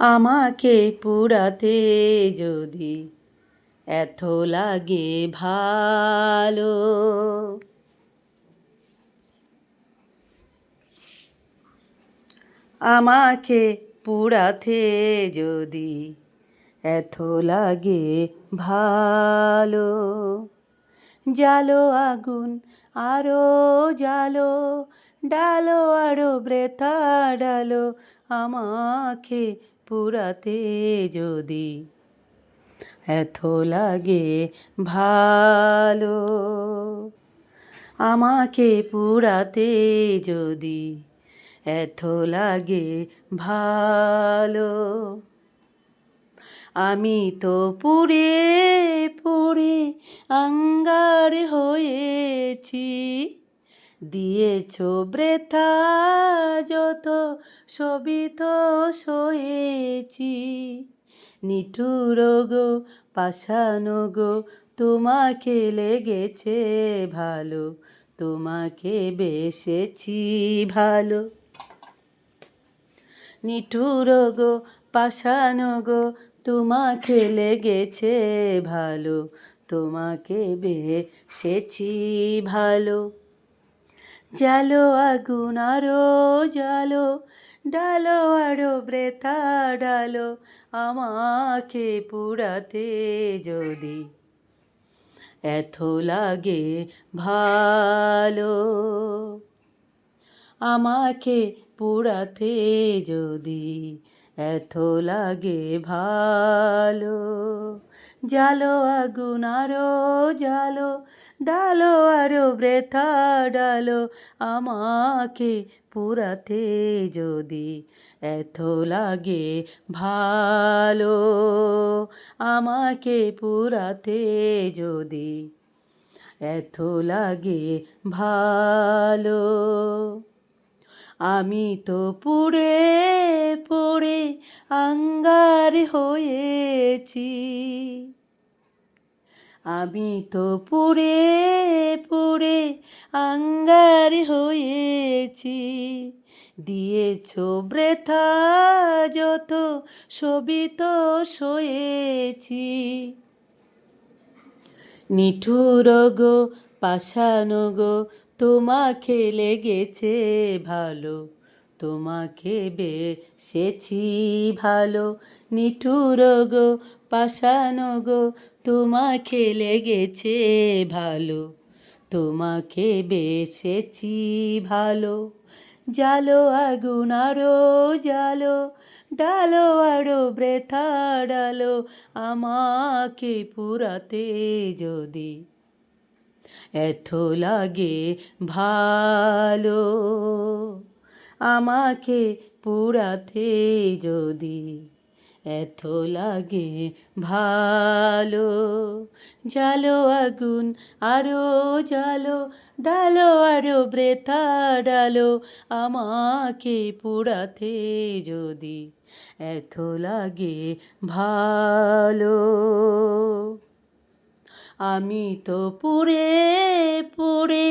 আমাকে পুরাতে যদি এত লাগে ভালো, আমাকে পুরাতে যদি এত লাগে ভালো, জালো আগুন আরো জালো, ডালো আরো ব্রেথা ডালো, আমাকে পুরাতে যদি এত লাগে ভালো, আমাকে পুরাতে যদি এত লাগে ভালো, আমি তো পুড়ে পুড়ে আঙ্গার হয়েছি, দিয়েছ বৃথা যত সবই তো সয়েছি, নিঠুর গো পাষাণ গো তোমাকে লেগেছে ভালো, তোমাকে বেসেছি ভালো, নিঠুর গো পাষাণ গো তোমাকে লেগেছে ভালো, তোমাকে বেসেছি ভালো, জালো আগুন আরো জালো, ডালো আরো ব্রেথা ডালো, আমাকে পুরাতে যদি এত লাগে ভালো, আমাকে পুরাতে যদি এত লাগে ভালো, জালো আগুন আরো জালো, ডালো আরো ব্রেথা ডালো, আমাকে পুরাতে যদি এত লাগে ভালো, আমাকে পুরাতে যদি এত লাগে ভালো, আমি তো পুড়ে পুড়ে আঙ্গার হয়েছি, আমি তো পুড়ে পুড়ে আঙ্গার হয়েছি, দিয়েছ বৃথা যত সবই তো সয়েছি, নিঠুর গো পাষাণ গো তোমাকে লেগেছে ভালো, তোমাকে বেসেছি ভালো, নিঠুর গো পাষাণ গো তোমাকে লেগেছে ভালো, তোমাকে বেসেছি ভালো, জালো আগুন আরো জালো, ডালো আরো ব্রেথা ডালো, আমাকে পুরাতে যদি এত লাগে ভালো, আমাকে পুরাতে যদি এত লাগে ভালো, জালো আগুন আরো জালো, ডালো আরো ব্রেথা ডালো, আমাকে পুরাতে যদি এত লাগে ভালো, আমি তো পুড়ে পুড়ে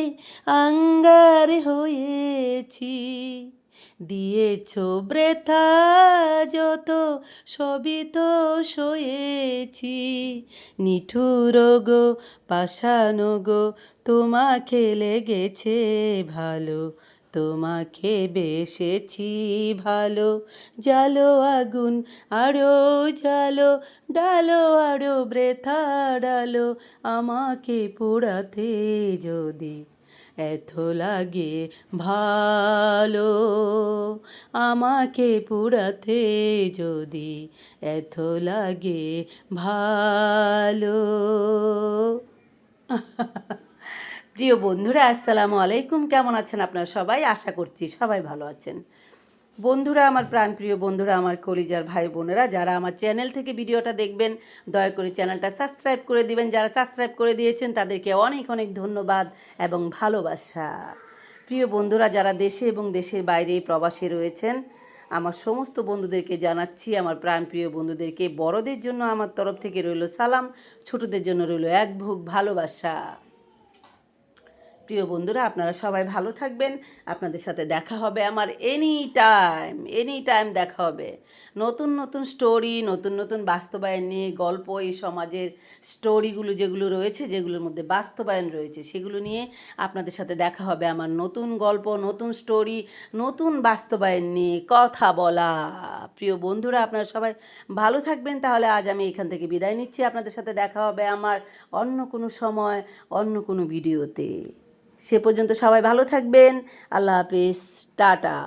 আঙ্গার হয়েছি, দিয়েছ বৃথা যত সবই তো সয়েছি, নিঠুর গো পাষাণ গো তোমাকে লেগেছে ভালো, তোমাকে বেসেছি ভালো, জালো আগুন আরো জালো, ডালো আরো ব্রেথা ডালো, আমাকে পোড়াতে যদি এত লাগে ভালো, আমাকে পোড়াতে যদি এত লাগে ভালো। প্রিয় বন্ধুরা, আসসালামু আলাইকুম। কেমন আছেন আপনারা সবাই? আশা করছি সবাই ভালো আছেন। বন্ধুরা, আমার প্রাণপ্রিয় বন্ধুরা, আমার কলিজার ভাই বোনেরা, যারা আমার চ্যানেল থেকে ভিডিওটা দেখবেন দয়া করে চ্যানেলটা সাবস্ক্রাইব করে দিবেন। যারা সাবস্ক্রাইব করে দিয়েছেন তাদেরকে অনেক অনেক ধন্যবাদ এবং ভালোবাসা। প্রিয় বন্ধুরা, যারা দেশে এবং দেশের বাইরে প্রবাসে রয়েছেন, আমার সমস্ত বন্ধুদেরকে জানাচ্ছি, আমার প্রাণপ্রিয় বন্ধুদেরকে, বড়দের জন্য আমার তরফ থেকে রইল সালাম, ছোটদের জন্য রইল এক বুক ভালোবাসা। প্রিয় বন্ধুরা, আপনারা সবাই ভালো থাকবেন। আপনাদের সাথে দেখা হবে আমার এনি টাইম দেখা হবে। নতুন নতুন স্টোরি, নতুন নতুন বাস্তবায়ন নিয়ে গল্প, এই সমাজের স্টোরিগুলো যেগুলো রয়েছে, যেগুলোর মধ্যে বাস্তবায়ন রয়েছে, সেগুলো নিয়ে আপনাদের সাথে দেখা হবে আমার নতুন গল্প, নতুন স্টোরি, নতুন বাস্তবায়ন নিয়ে কথা বলা। প্রিয় বন্ধুরা, আপনারা সবাই ভালো থাকবেন। তাহলে আজ আমি এখান থেকে বিদায় নিচ্ছি। আপনাদের সাথে দেখা হবে আমার অন্য কোনো সময়, অন্য কোনো ভিডিওতে। সে পর্যন্ত সবাই ভালো থাকবেন। আল্লাহ হাফিজ, টাটা।